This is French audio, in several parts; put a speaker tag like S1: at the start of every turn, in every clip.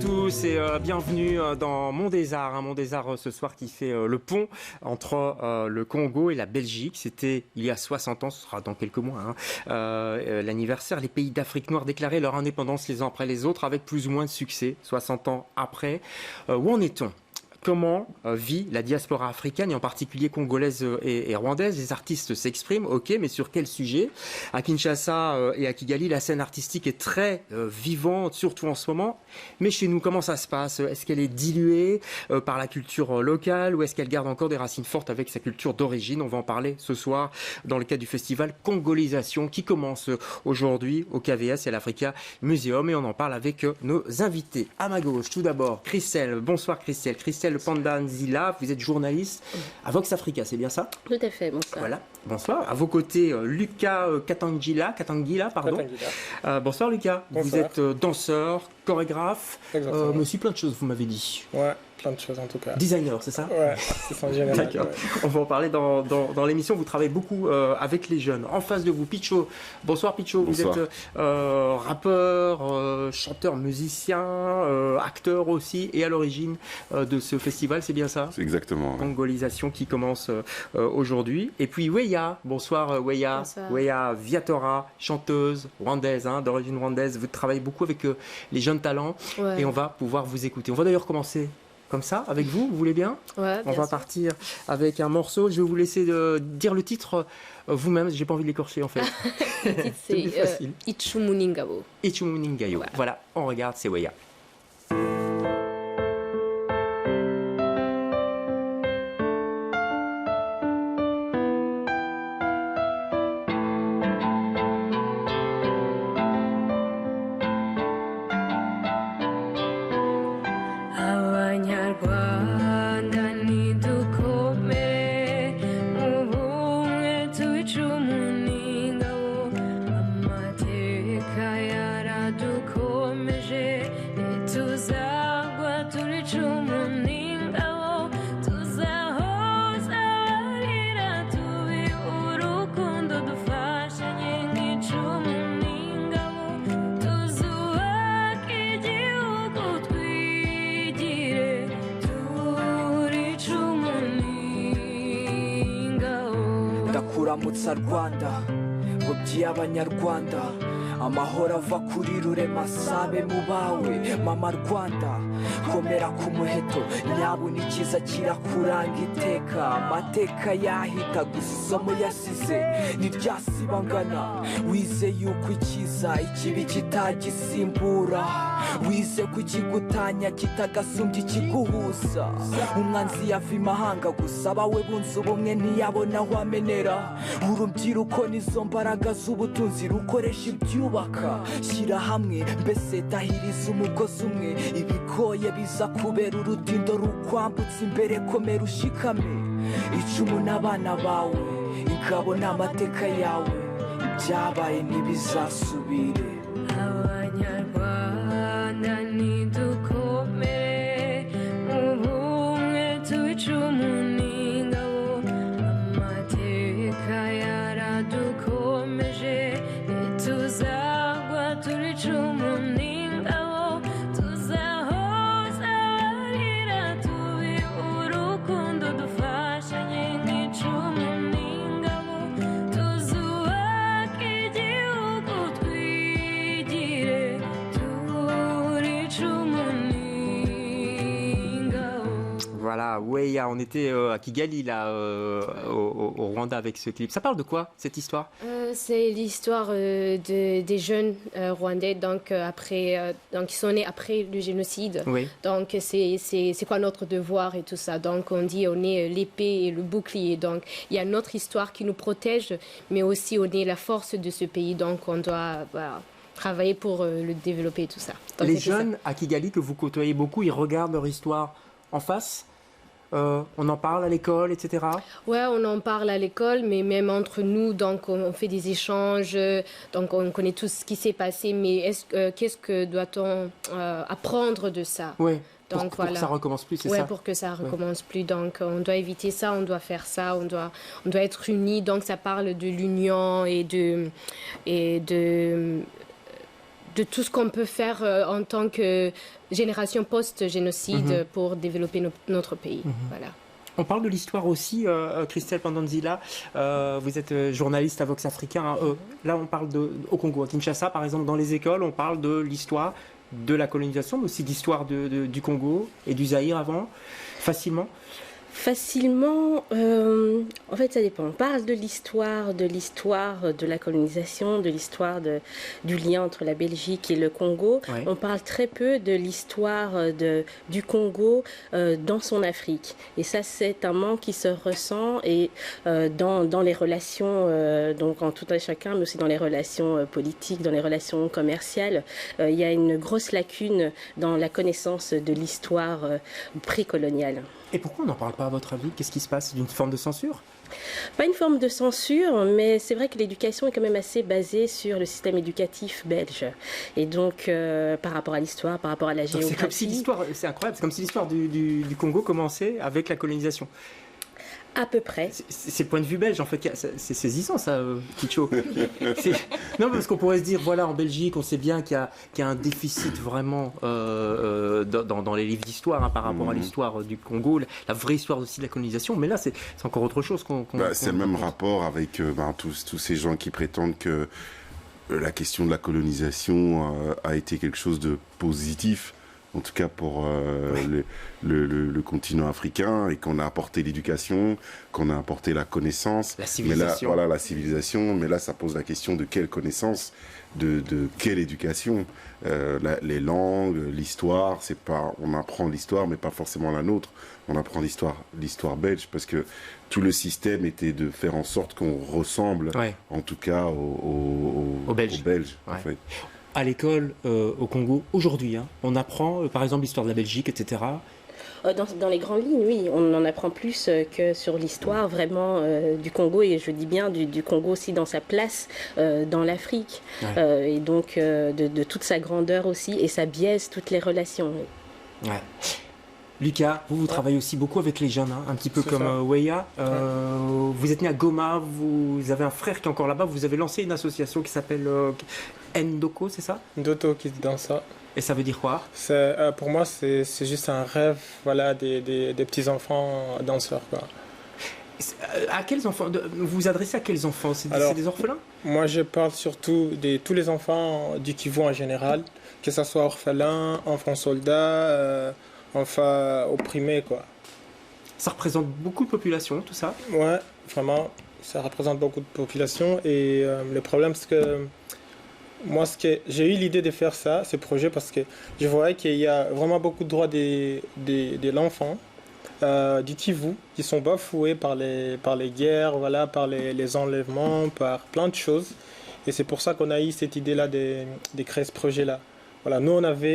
S1: tous et bienvenue dans Monde des Arts. Monde des Arts ce soir qui fait le pont entre le Congo et la Belgique. C'était il y a 60 ans, ce sera dans quelques mois, l'anniversaire. Les pays d'Afrique noire déclaraient leur indépendance les uns après les autres avec plus ou moins de succès, 60 ans après. Où en est-on ? Comment vit la diaspora africaine et en particulier congolaise et rwandaise? Les artistes s'expriment, ok, mais sur quel sujet? À Kinshasa et à Kigali, la scène artistique est très vivante, surtout en ce moment. Mais chez nous, comment ça se passe? Est-ce qu'elle est diluée par la culture locale ou est-ce qu'elle garde encore des racines fortes avec sa culture d'origine? On va en parler ce soir dans le cadre du festival Congolisation qui commence aujourd'hui au KVS et à l'Africa Museum. Et on en parle avec nos invités. À ma gauche, tout d'abord, Christelle. Bonsoir Christelle. Christelle Pandanzila, vous êtes journaliste à Vox Africa, c'est bien ça?
S2: Tout à fait, bonsoir.
S1: Voilà, bonsoir. À vos côtés, Lucas Katangila, pardon. Bonsoir Lucas, bonsoir. Vous êtes danseur, chorégraphe, mais aussi plein de choses, vous m'avez dit.
S3: Ouais, plein de choses en tout cas.
S1: Designer, c'est ça?
S3: Ouais, c'est en général.
S1: D'accord. Ouais. On va en parler dans l'émission. Vous travaillez beaucoup avec les jeunes. En face de vous, Picho. Bonsoir Picho. Bonsoir. Vous êtes rappeur, chanteur, musicien, acteur aussi, et à l'origine de ce festival, c'est bien ça?
S4: C'est exactement.
S1: Congolisation qui commence aujourd'hui. Et puis Weya. Bonsoir Weya.
S2: Bonsoir.
S1: Weya Viatora, chanteuse rwandaise, d'origine rwandaise. Vous travaillez beaucoup avec les jeunes talents,
S2: ouais.
S1: Et on va pouvoir vous écouter. On va d'ailleurs commencer comme ça, avec vous voulez bien?
S2: Ouais,
S1: on va partir avec un morceau. Je vais vous laisser dire le titre vous-même. J'ai pas envie de l'écorcher en fait.
S2: Le titre c'est Ichumuningabo.
S1: Ichumuningabo. Ouais. Voilà, on regarde, c'est Weya.
S5: Ndakuramutsa Rwanda ngobyi y'abanyarwanda amahoro ava kuri rurema sabe mu bawe mama Rwanda komera ku muheto nyabuna ikiza kirakuranga iteka amateka yahita gusa isomo yasize ntiryasibangana wize yuko ikiza ikibi kitagisimbura wize ko ikigutanya kitagasumbya ikiguhuza umwanzi yava imahanga gusa abawe bunze ubumwe ntiyabona aho amenera urubyiruko nizo mbaraga z'ubutunzi rukoresha ibyubaka shyira hamwe mbese tahiriza umugozi umwe ibigoye biza kubera urutindo rukwambutsa imbere komera ushikame icumu n'abana bawe ingabo n'amateka yawe ibyabaye ntibizasubire
S6: abanyarwanda nidukomere ubumwe tubicumu n'ingabo amateka yaradukomeje ntituzagwa turicumu n'ingabo tuzahoza abarira tubi urukundo dufashanye nk'icumu n'ingabo tuzubaka igihugu twigire turicumu n'ingabo.
S1: Voilà, Weya, on était à Kigali, là, au Rwanda avec ce clip. Ça parle de quoi, cette histoire?
S2: C'est l'histoire des jeunes rwandais, donc ils sont nés après le génocide.
S1: Oui.
S2: Donc c'est quoi notre devoir et tout ça. Donc on dit on est l'épée et le bouclier. Donc il y a notre histoire qui nous protège, mais aussi on est la force de ce pays. Donc on doit travailler pour le développer et tout ça. Donc,
S1: les jeunes à Kigali que vous côtoyez beaucoup, ils regardent leur histoire en face? On en parle à l'école, etc.
S2: Ouais, on en parle à l'école, mais même entre nous, donc on fait des échanges, donc on connaît tout ce qui s'est passé, mais qu'est-ce que doit-on apprendre de ça?
S1: Oui.
S2: Donc,
S1: pour que ça recommence plus, c'est ça?
S2: Oui, pour que ça recommence plus. Donc, on doit éviter ça, on doit faire ça, on doit être unis. Donc, ça parle de l'union et de de tout ce qu'on peut faire en tant que génération post-génocide pour développer notre pays. Voilà.
S1: On parle de l'histoire aussi, Christelle Pandanzila. Vous êtes journaliste à Vox Africa. Hein. Là, on parle au Congo, à Kinshasa, par exemple, dans les écoles, on parle de l'histoire de la colonisation, mais aussi d'histoire du Congo et du Zaïre avant, facilement.
S4: Facilement, en fait ça dépend. On parle de l'histoire de la colonisation, de l'histoire du lien entre la Belgique et le Congo.
S1: Ouais.
S4: On parle très peu de l'histoire du Congo dans son Afrique. Et ça c'est un manque qui se ressent et dans les relations, donc en tout un chacun, mais aussi dans les relations politiques, dans les relations commerciales. Il y a une grosse lacune dans la connaissance de l'histoire précoloniale.
S1: Et pourquoi on n'en parle pas, à votre avis? Qu'est-ce qui se passe? D'une forme de censure?
S4: Pas une forme de censure, mais c'est vrai que l'éducation est quand même assez basée sur le système éducatif belge. Et donc, par rapport à l'histoire, par rapport à la géographie...
S1: C'est comme si l'histoire, c'est incroyable, c'est comme si l'histoire du Congo commençait avec la colonisation.
S4: À peu près.
S1: C'est le point de vue belge, en fait. C'est saisissant, ça, Kicho. Non, parce qu'on pourrait se dire, voilà, en Belgique, on sait bien qu'il y a un déficit vraiment dans les livres d'histoire par rapport à l'histoire du Congo, la vraie histoire aussi de la colonisation. Mais là, c'est encore autre chose
S7: c'est le même rapport avec tous ces gens qui prétendent que la question de la colonisation a été quelque chose de positif, en tout cas pour le continent africain, et qu'on a apporté l'éducation, qu'on a apporté la connaissance.
S1: La civilisation.
S7: Mais là, la civilisation, mais là, ça pose la question de quelle connaissance, de quelle éducation. Les langues, l'histoire, on apprend l'histoire, mais pas forcément la nôtre. On apprend l'histoire belge, parce que tout le système était de faire en sorte qu'on ressemble, en tout cas, aux Belges. En fait.
S1: À l'école au Congo, aujourd'hui, on apprend par exemple l'histoire de la Belgique, etc.
S4: Dans les grandes lignes, oui, on en apprend plus que sur l'histoire vraiment du Congo, et je dis bien du Congo aussi dans sa place dans l'Afrique, et donc de toute sa grandeur aussi, et ça biaise toutes les relations. Oui.
S1: Ouais. Lucas, vous travaillez aussi beaucoup avec les jeunes, un petit peu comme Weya. Vous êtes né à Goma, vous avez un frère qui est encore là-bas, vous avez lancé une association qui s'appelle Ndoko, c'est ça?
S3: Ndoto qui dans ça.
S1: Et ça veut dire quoi?
S3: Pour moi, c'est juste un rêve, voilà, des petits-enfants danseurs, quoi.
S1: À quels enfants? Vous vous adressez à quels enfants? C'est des orphelins?
S3: Moi, je parle surtout de tous les enfants du Kivu en général, que ce soit orphelins, enfants soldats, enfants opprimés, quoi.
S1: Ça représente beaucoup de population, tout ça?
S3: Ouais, vraiment, ça représente beaucoup de population, et le problème, c'est que moi, j'ai eu l'idée de faire ce projet, parce que je voyais qu'il y a vraiment beaucoup de droits de l'enfant du Kivu qui sont bafoués par les guerres, voilà, par les enlèvements, par plein de choses. Et c'est pour ça qu'on a eu cette idée-là de créer ce projet-là. Voilà, nous,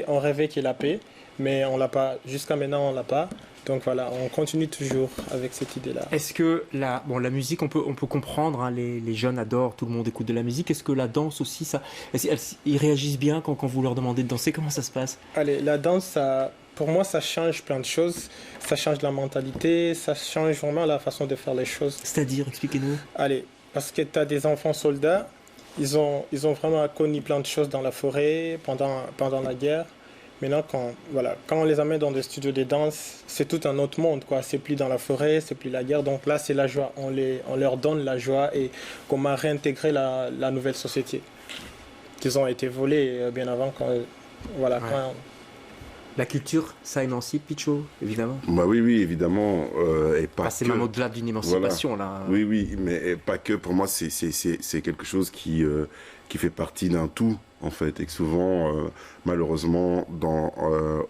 S3: on rêvait qu'il y ait la paix, mais on l'a pas. Jusqu'à maintenant, on l'a pas. Donc voilà, on continue toujours avec cette idée-là.
S1: Est-ce que la musique, on peut comprendre, les jeunes adorent, tout le monde écoute de la musique. Est-ce que la danse aussi, ils réagissent bien quand vous leur demandez de danser? Comment ça se passe?
S3: Allez, la danse, pour moi, ça change plein de choses. Ça change la mentalité, ça change vraiment la façon de faire les choses.
S1: C'est-à-dire, expliquez-nous.
S3: Allez, parce que tu as des enfants soldats, ils ont vraiment connu plein de choses dans la forêt, pendant la guerre. Maintenant, quand on les amène dans des studios de danse, c'est tout un autre monde, quoi. C'est plus dans la forêt, c'est plus la guerre. Donc là, c'est la joie. On leur donne la joie, et comment réintégrer la nouvelle société qu'ils ont été volés bien avant.
S1: La culture, ça émancipe, Picho, évidemment.
S7: Oui, évidemment. Et pas
S1: c'est même au-delà d'une émancipation, là.
S7: Oui, mais pas que. Pour moi, c'est quelque chose qui fait partie d'un tout, en fait. Et que souvent, malheureusement,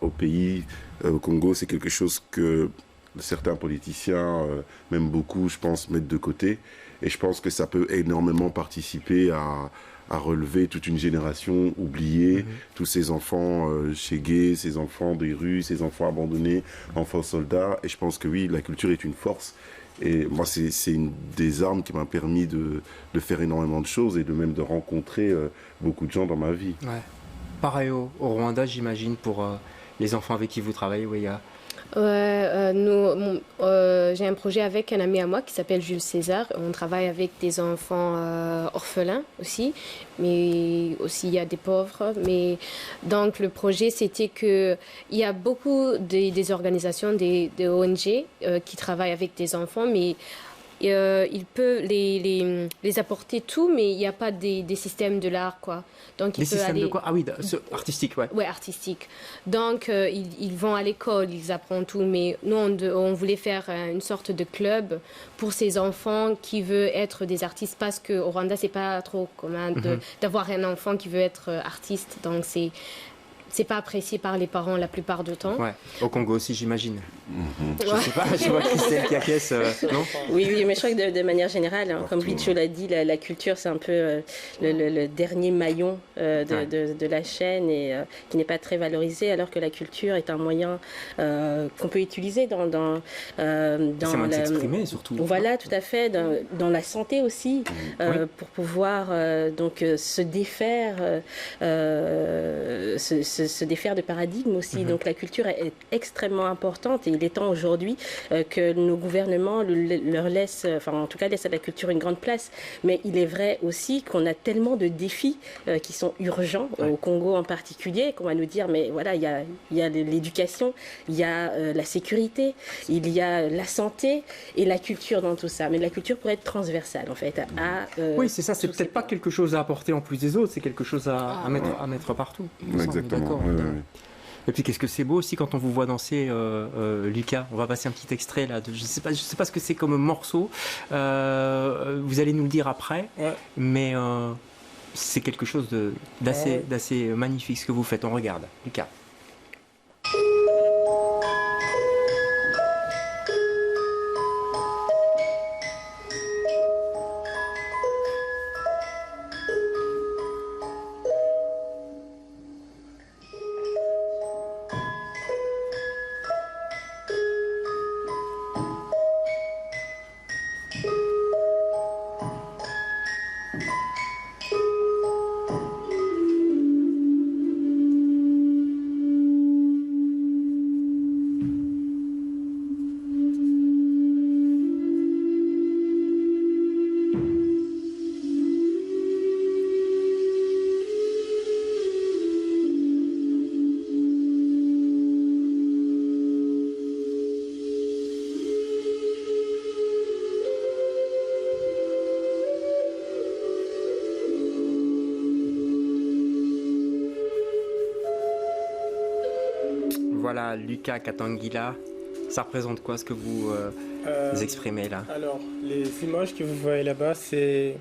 S7: au pays, au Congo, c'est quelque chose que certains politiciens, même beaucoup, je pense, mettent de côté. Et je pense que ça peut énormément participer à relever toute une génération oubliée, tous ces enfants chégués, ces enfants des rues, ces enfants abandonnés, enfants soldats. Et je pense que oui, la culture est une force. Et moi, c'est une des armes qui m'a permis de faire énormément de choses, et même de rencontrer beaucoup de gens dans ma vie.
S1: Ouais. Pareil au Rwanda, j'imagine, pour les enfants avec qui vous travaillez, Weya.
S2: J'ai un projet avec un ami à moi qui s'appelle Jules César. On travaille avec des enfants orphelins aussi, mais aussi il y a des pauvres. Mais donc le projet c'était que il y a beaucoup des organisations, des ONG qui travaillent avec des enfants, mais il peut les apporter tout, mais il n'y a pas des systèmes de l'art, quoi. Donc,
S1: Des systèmes de quoi? Ah oui, artistique, ouais.
S2: Ouais, artistique. Donc, ils vont à l'école, ils apprennent tout, mais nous, on voulait faire une sorte de club pour ces enfants qui veulent être des artistes, parce qu'au Rwanda, c'est pas trop commun d'avoir un enfant qui veut être artiste. Donc, c'est pas apprécié par les parents la plupart du temps.
S1: Ouais. Au Congo aussi, j'imagine. Je sais pas, je vois Christelle qui acquiesce, non?
S4: Oui, mais je crois que de manière générale, comme Bicho l'a dit, la culture, c'est un peu le dernier maillon de la chaîne et qui n'est pas très valorisé, alors que la culture est un moyen qu'on peut utiliser dans
S1: C'est un moyen de s'exprimer, surtout.
S4: Voilà, tout à fait, dans la santé aussi, pour pouvoir donc se défaire, se défaire de paradigmes aussi. Donc la culture est extrêmement importante et il est temps aujourd'hui que nos gouvernements leur laissent, enfin en tout cas laissent à la culture une grande place. Mais il est vrai aussi qu'on a tellement de défis qui sont urgents, au Congo en particulier, qu'on va nous dire, mais voilà, il y a l'éducation, il y a la sécurité, il y a la santé et la culture dans tout ça. Mais la culture pourrait être transversale en fait.
S1: Oui, c'est ça, c'est peut-être pas quelque chose à apporter en plus des autres, c'est quelque chose à mettre partout.
S7: Exactement. Ouais.
S1: Et puis qu'est-ce que c'est beau aussi quand on vous voit danser, Lucas. On va passer un petit extrait là. Je sais pas ce que c'est comme morceau. Vous allez nous le dire après. Ouais. Mais c'est quelque chose d'assez magnifique ce que vous faites. On regarde, Lucas. Voilà, Lucas Katangila, ça représente quoi ce que vous exprimez là?
S3: Alors, les images que vous voyez là-bas, c'est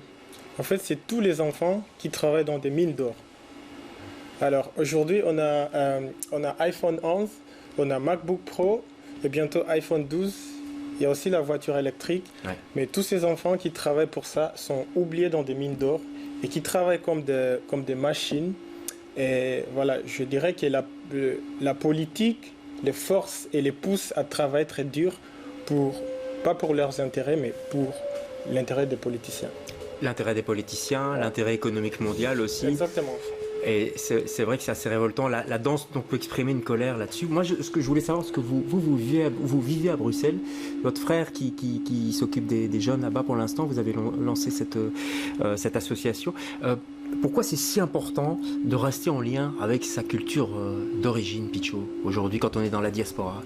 S3: tous les enfants qui travaillent dans des mines d'or. Alors, aujourd'hui, on a iPhone 11, on a MacBook Pro et bientôt iPhone 12. Il y a aussi la voiture électrique. Ouais. Mais tous ces enfants qui travaillent pour ça sont oubliés dans des mines d'or et qui travaillent comme des machines. Et voilà, je dirais que la politique les force et les pousse à travailler très dur, pas pour leurs intérêts, mais pour l'intérêt des politiciens.
S1: L'intérêt des politiciens, l'intérêt économique mondial aussi.
S3: Exactement.
S1: Et c'est vrai que c'est assez révoltant. La danse, on peut exprimer une colère là-dessus. Moi, ce que je voulais savoir, c'est que vous vivez à Bruxelles. Votre frère qui s'occupe des jeunes là-bas pour l'instant, vous avez lancé cette association. Pourquoi c'est si important de rester en lien avec sa culture d'origine, Picho, aujourd'hui, quand on est dans la diaspora?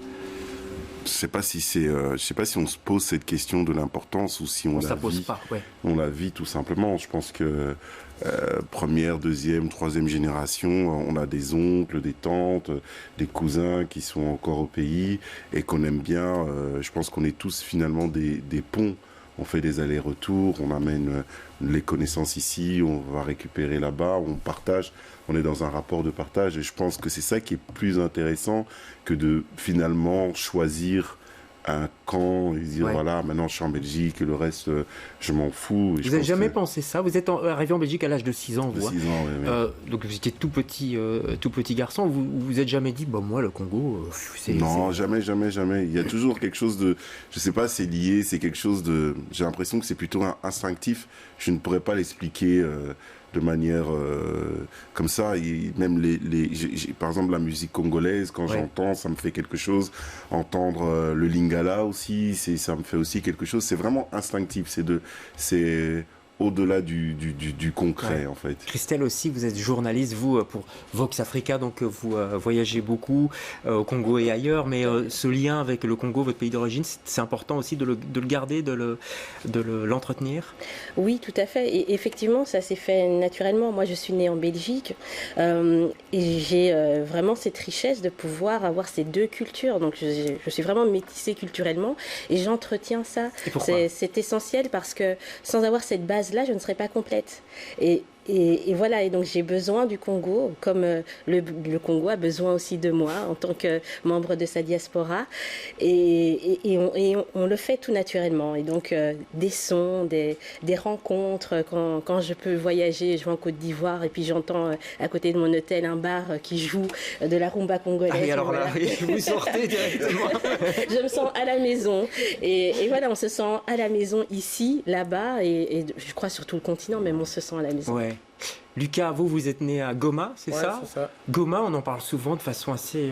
S7: Je sais pas si on se pose cette question de l'importance ou si on la
S1: pose
S7: vit.
S1: Pas, ouais.
S7: On la vit tout simplement. Je pense que première, deuxième, troisième génération, on a des oncles, des tantes, des cousins qui sont encore au pays et qu'on aime bien. Je pense qu'on est tous finalement des ponts. On fait des allers-retours, on amène les connaissances ici, on va récupérer là-bas, on partage, on est dans un rapport de partage. Et je pense que c'est ça qui est plus intéressant que de finalement choisir un camp et dire voilà, maintenant je suis en Belgique et le reste, je m'en fous.
S1: Et vous n'avez jamais pensé ça? Vous êtes arrivé en Belgique à l'âge de 6 ans, vous.
S7: 6 ans, oui.
S1: Donc vous étiez tout petit garçon. Vous vous êtes jamais dit, moi, le Congo, c'est...
S7: Non, jamais. Il y a toujours quelque chose de... Je sais pas, c'est lié, c'est quelque chose de... J'ai l'impression que c'est plutôt instinctif. Je ne pourrais pas l'expliquer de manière comme ça. Et même par exemple la musique congolaise, quand j'entends, ça me fait quelque chose. Entendre le lingala aussi, ça me fait aussi quelque chose. C'est vraiment instinctif. C'est au-delà du concret, en fait.
S1: Christelle aussi, vous êtes journaliste, vous, pour Vox Africa, donc vous voyagez beaucoup au Congo et ailleurs, mais ce lien avec le Congo, votre pays d'origine, c'est important aussi de le garder, de l'entretenir?
S4: Oui, tout à fait. Et effectivement, ça s'est fait naturellement. Moi, je suis née en Belgique et j'ai vraiment cette richesse de pouvoir avoir ces deux cultures. Donc, je suis vraiment métissée culturellement et j'entretiens ça. C'est essentiel parce que sans avoir cette base-là, je ne serais pas complète. Et voilà, et donc j'ai besoin du Congo, comme le Congo a besoin aussi de moi en tant que membre de sa diaspora. Et on le fait tout naturellement. Et donc des sons, des rencontres, quand je peux voyager, je vais en Côte d'Ivoire et puis j'entends à côté de mon hôtel un bar qui joue de la rumba congolaise.
S1: Ah oui, alors là, vous sortez directement.
S4: Je me sens à la maison. Et voilà, on se sent à la maison ici, là-bas, et je crois sur tout le continent, même on se sent à la maison.
S1: Ouais. Lucas, vous êtes né à Goma, c'est ça?
S3: C'est ça.
S1: Goma, on en parle souvent de façon assez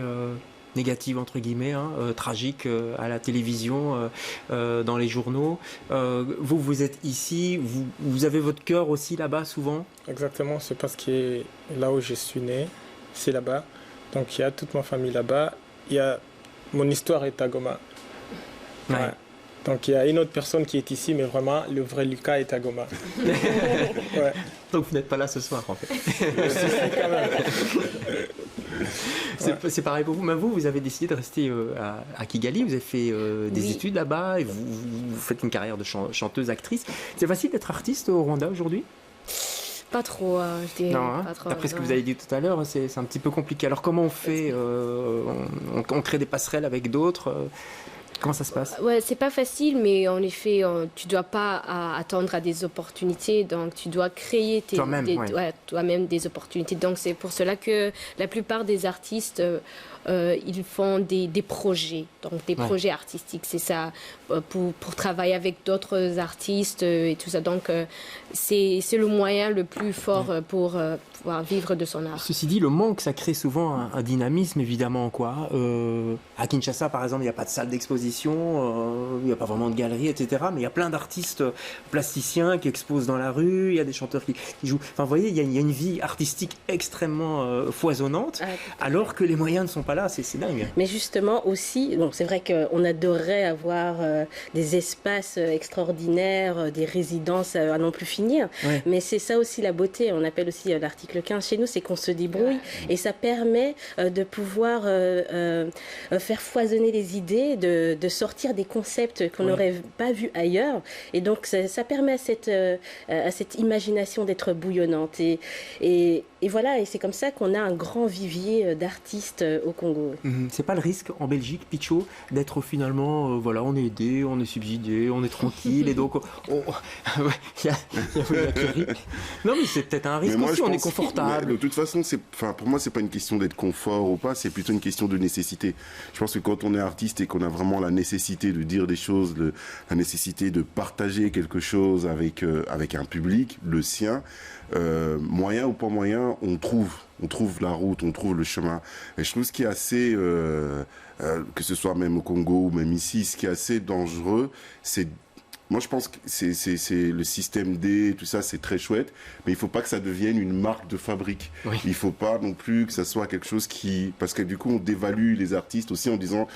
S1: négative, entre guillemets, tragique, à la télévision, dans les journaux. Vous êtes ici, vous avez votre cœur aussi là-bas souvent?
S3: Exactement, c'est parce que là où je suis né, c'est là-bas. Donc il y a toute ma famille là-bas. Mon histoire est à Goma.
S1: Ouais.
S3: Donc il y a une autre personne qui est ici, mais vraiment, le vrai Lucas est à Goma. Ouais.
S1: Donc vous n'êtes pas là ce soir, en fait.
S3: Quand même.
S1: C'est pareil pour vous. Mais vous avez décidé de rester à Kigali. Vous avez fait des études là-bas et vous faites une carrière de chanteuse, actrice. C'est facile d'être artiste au Rwanda aujourd'hui?
S2: Pas trop, je dirais.
S1: Non,
S2: pas trop,
S1: d'après ce que vous avez dit tout à l'heure, c'est un petit peu compliqué. Alors comment on fait on crée des passerelles avec d'autres Comment ça se passe?
S2: Ouais, c'est pas facile, mais en effet, tu dois pas attendre à des opportunités, donc tu dois créer toi-même des opportunités. Donc c'est pour cela que la plupart des artistes, ils font des projets, donc des projets artistiques. C'est ça, pour travailler avec d'autres artistes et tout ça. Donc c'est le moyen le plus fort pour pouvoir vivre de son art.
S1: Ceci dit, le manque, ça crée souvent un dynamisme, évidemment, quoi. À Kinshasa, par exemple, il n'y a pas de salle d'exposition, il n'y a pas vraiment de galerie, etc. Mais il y a plein d'artistes plasticiens qui exposent dans la rue, il y a des chanteurs qui jouent. Enfin, vous voyez, il y a une vie artistique extrêmement foisonnante, alors que les moyens ne sont pas là, c'est dingue.
S4: Mais justement aussi, bon, c'est vrai qu'on adorerait avoir des espaces extraordinaires, des résidences à non plus finir, mais c'est ça aussi la beauté, on appelle aussi l'article 15 chez nous, c'est qu'on se débrouille et ça permet de pouvoir faire foisonner les idées, de sortir des concepts qu'on n'aurait pas vus ailleurs, et donc ça permet à cette imagination d'être bouillonnante et voilà, et c'est comme ça qu'on a un grand vivier d'artistes au Congo.
S1: C'est pas le risque en Belgique, Pichot, d'être finalement, on est aidé, on est subsidié, on est tranquille, et donc il y a non mais c'est peut-être un risque aussi, on est confortable.
S7: De toute façon, pour moi, c'est pas une question d'être confort ou pas, c'est plutôt une question de nécessité. Je pense que quand on est artiste et qu'on a vraiment la nécessité de dire des choses, la nécessité de partager quelque chose avec un public, le sien, moyen ou pas moyen, on trouve la route, on trouve le chemin. Et je trouve ce qui est assez, que ce soit même au Congo ou même ici, ce qui est assez dangereux, c'est... Moi, je pense que c'est le système D, tout ça, c'est très chouette, mais il faut pas que ça devienne une marque de fabrique. Il faut pas non plus que ça soit quelque chose parce que du coup, on dévalue les artistes aussi en disant,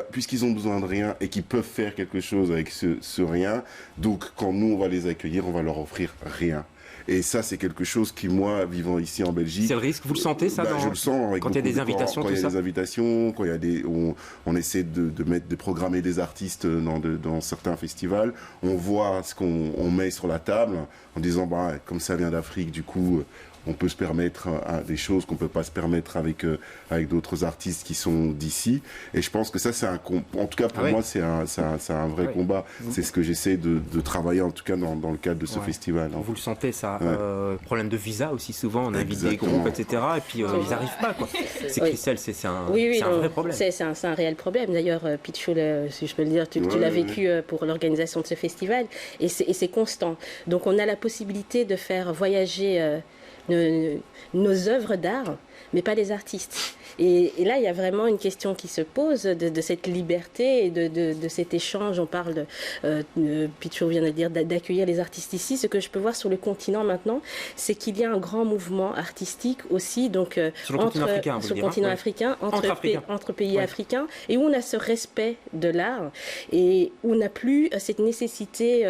S7: puisqu'ils ont besoin de rien et qu'ils peuvent faire quelque chose avec ce rien, donc quand nous, on va les accueillir, on va leur offrir rien. Et ça, c'est quelque chose qui, moi, vivant ici en Belgique... C'est
S1: le risque, vous le sentez ça
S7: Je le sens.
S1: Quand il y a des invitations,
S7: quand il y a des invitations, quand il y a on essaie de programmer des artistes dans certains festivals, on voit ce qu'on met sur la table en disant, comme ça vient d'Afrique, du coup... on peut se permettre des choses qu'on peut pas se permettre avec d'autres artistes qui sont d'ici. Et je pense que ça, en tout cas pour moi, c'est un vrai combat. C'est ce que j'essaie de travailler en tout cas dans le cadre de ce festival.
S1: Vous le sentez, ça. Problème de visa aussi, souvent, on invite des
S7: Exactement.
S1: groupes, etc. Et puis ils n'arrivent pas, quoi. C'est
S4: Oui.
S1: Christelle, c'est un
S4: non,
S1: vrai problème.
S4: C'est un réel problème. D'ailleurs, Pichou, si je peux le dire, tu l'as vécu pour l'organisation de ce festival, et c'est constant. Donc on a la possibilité de faire voyager nos œuvres d'art, mais pas les artistes. Et là, il y a vraiment une question qui se pose de cette liberté et de cet échange. On parle, Pichou vient de dire, d'accueillir les artistes ici. Ce que je peux voir sur le continent maintenant, c'est qu'il y a un grand mouvement artistique aussi, donc
S1: Sur le continent africain,
S4: sur le continent africain, entre pays
S1: Ouais.
S4: africains, et où on a ce respect de l'art et où on n'a plus cette nécessité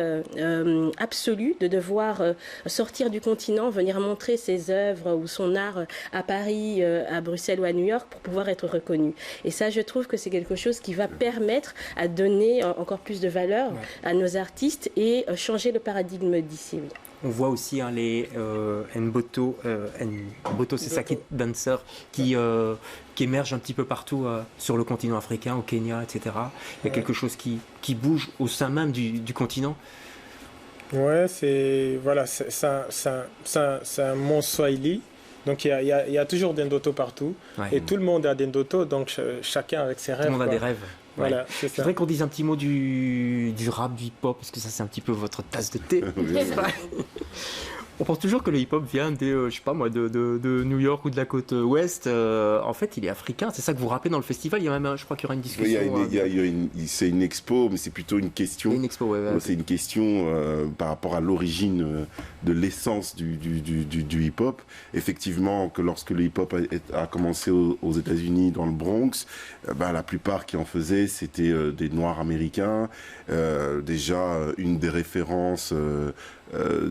S4: absolue de devoir sortir du continent, venir montrer ses œuvres ou son art à Paris, à Bruxelles ou à New York pour pouvoir être reconnu. Et ça, je trouve que c'est quelque chose qui va permettre à donner encore plus de valeur à nos artistes et changer le paradigme d'ici. Oui.
S1: On voit aussi les Nboto, c'est ça, qui danseurs qui émergent un petit peu partout sur le continent africain, au Kenya, etc. Il y a quelque chose qui bouge au sein même du continent.
S3: Ouais, c'est un mont Swahili. Donc il y a toujours des ndoto partout.
S1: Ouais.
S3: Et tout le monde a des ndoto, donc chacun avec ses rêves.
S1: Tout le monde a
S3: quoi.
S1: des rêves.
S3: Voilà,
S1: Ouais.
S3: c'est
S1: Je
S3: ça.
S1: voudrais qu'on dise un petit mot du rap, du hip-hop, parce que ça, c'est un petit peu votre tasse de thé. N'est-ce pas ? On pense toujours que le hip-hop vient je sais pas moi, de New York ou de la côte ouest. En fait, il est africain. C'est ça que vous rappelez dans le festival. Il y a même, je crois qu'il y aura une
S7: Oui,
S1: discussion.
S7: c'est une expo, mais c'est plutôt une question.
S1: Il y a une expo, ouais.
S7: C'est une question par rapport à l'origine de l'essence du hip-hop. Effectivement, que lorsque le hip-hop a commencé aux États-Unis, dans le Bronx, la plupart qui en faisaient, c'était des Noirs américains. Déjà, une des références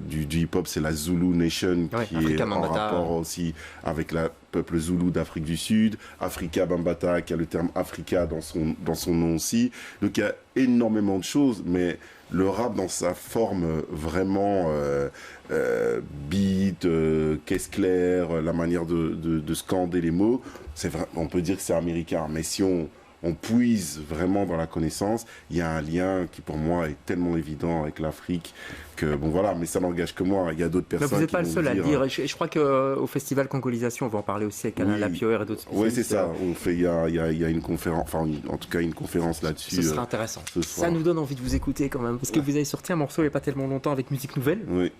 S7: du hip-hop, c'est la Zulu Nation, qui est
S1: Afrika
S7: en
S1: Bambaataa.
S7: rapport aussi avec le peuple Zoulou d'Afrique du Sud. Afrika Bambaataa, qui a le terme Africa dans son nom aussi. Donc il y a énormément de choses, mais le rap dans sa forme vraiment beat, caisse claire, la manière de scander les mots, on peut dire que c'est américain. Mais si on puise vraiment dans la connaissance, il y a un lien qui pour moi est tellement évident avec l'Afrique que bon voilà, mais ça n'engage que moi. Il y a d'autres
S1: Mais
S7: personnes.
S1: vous n'êtes
S7: qui
S1: pas le
S7: vont
S1: seul à le
S7: dire,
S1: dire. Je crois qu'au festival Congolisation, on va en parler aussi avec Alain
S7: Oui.
S1: Lapierre et d'autres spécialistes.
S7: Oui, c'est ça. Il y a une conférence, en tout cas une conférence là-dessus.
S1: Ce sera intéressant.
S7: ce soir.
S1: Ça nous donne envie de vous écouter quand même. Parce que vous avez sorti un morceau il n'y a pas tellement longtemps avec Musique Nouvelle.
S7: Oui.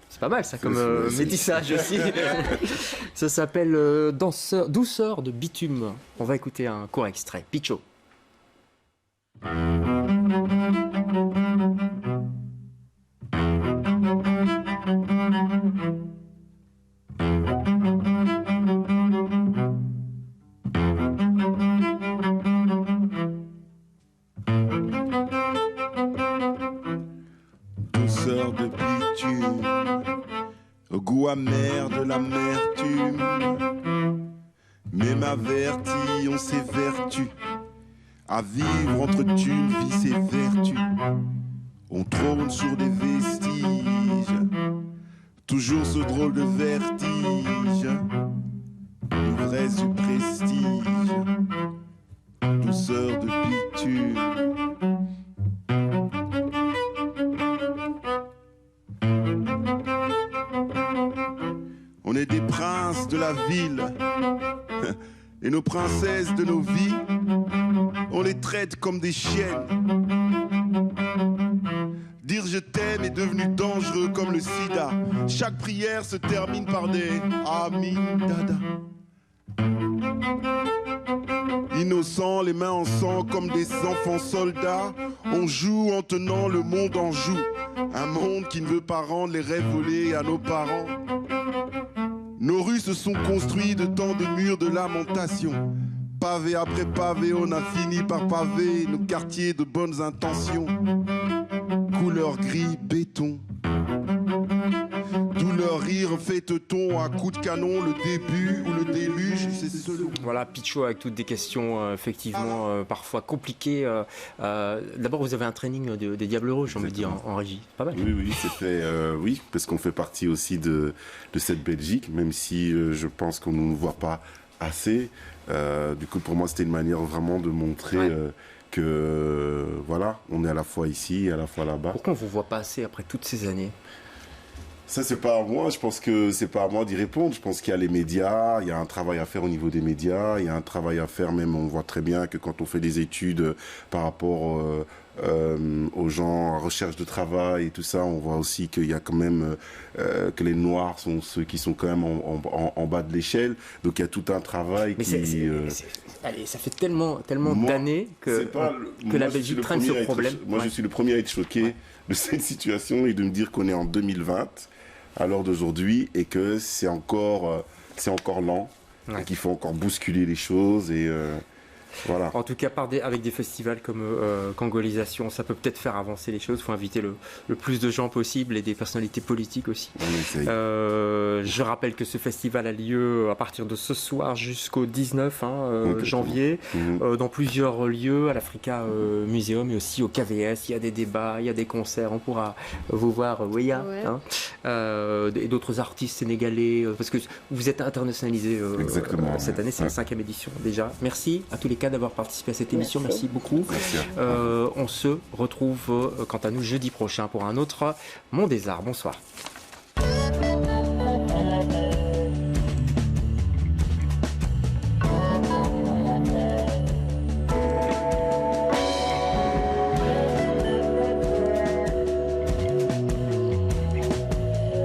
S1: C'est pas mal ça comme
S7: C'est-
S1: métissage aussi. Ça s'appelle Douceur de bitume. On va écouter un court extrait. Picho.
S8: Douceur de bitume, au goût amer de l'amertume. Même averti, on s'évertue à vivre entre thunes, vices et vertus. On trône sur des vestiges, toujours ce drôle de vertige, l'ivresse du prestige, douceur de bitume. On est des princes de la ville et nos princesses de nos vies, on les traite comme des chiennes. Dire je t'aime est devenu dangereux comme le sida. Chaque prière se termine par des Amin Dada. Innocents, les mains en sang comme des enfants soldats, on joue en tenant le monde en joue. Un monde qui ne veut pas rendre les rêves volés à nos parents. Nos rues se sont construites de tant de murs de lamentation. Pavé après pavé, on a fini par paver nos quartiers de bonnes intentions. Couleur gris béton. D'où leur rire fait-on à coups de canon le début ou le déluge, c'est selon.
S1: Voilà, Picho avec toutes des questions effectivement parfois compliquées. D'abord, vous avez un training des Diables Rouges, on me dit en régie. Pas mal.
S7: Oui, c'était oui, parce qu'on fait partie aussi de cette Belgique, même si je pense qu'on ne nous voit pas assez. Du coup, pour moi, c'était une manière vraiment de montrer que voilà, on est à la fois ici et à la fois là-bas.
S1: Pourquoi on ne vous voit pas assez après toutes ces années ?
S7: Ça, c'est pas à moi. Je pense que c'est pas à moi d'y répondre. Je pense qu'il y a les médias, il y a un travail à faire au niveau des médias, il y a un travail à faire même, on voit très bien que quand on fait des études par rapport aux gens en recherche de travail et tout ça, on voit aussi qu'il y a quand même que les Noirs sont ceux qui sont quand même en bas de l'échelle. Donc il y a tout un travail
S1: Allez, ça fait tellement d'années que la Belgique traîne ce problème.
S7: Je suis le premier à être choqué de cette situation et de me dire qu'on est en 2020 à l'heure d'aujourd'hui et que c'est encore lent et qu'il faut encore bousculer les choses et voilà.
S1: En tout cas, avec des festivals comme Congolisation, ça peut peut-être faire avancer les choses. Il faut inviter le plus de gens possible et des personnalités politiques aussi. Je rappelle que ce festival a lieu à partir de ce soir jusqu'au 19 janvier dans plusieurs lieux, à l'Africa Museum et aussi au KVS. Il y a des débats, il y a des concerts. On pourra vous voir, Weya, et d'autres artistes sénégalais, parce que vous êtes internationalisé cette année. C'est la 5e édition déjà. Merci à tous les cas d'avoir participé à cette émission. Merci beaucoup. On se retrouve quant à nous jeudi prochain pour un autre Monde des Arts. Bonsoir.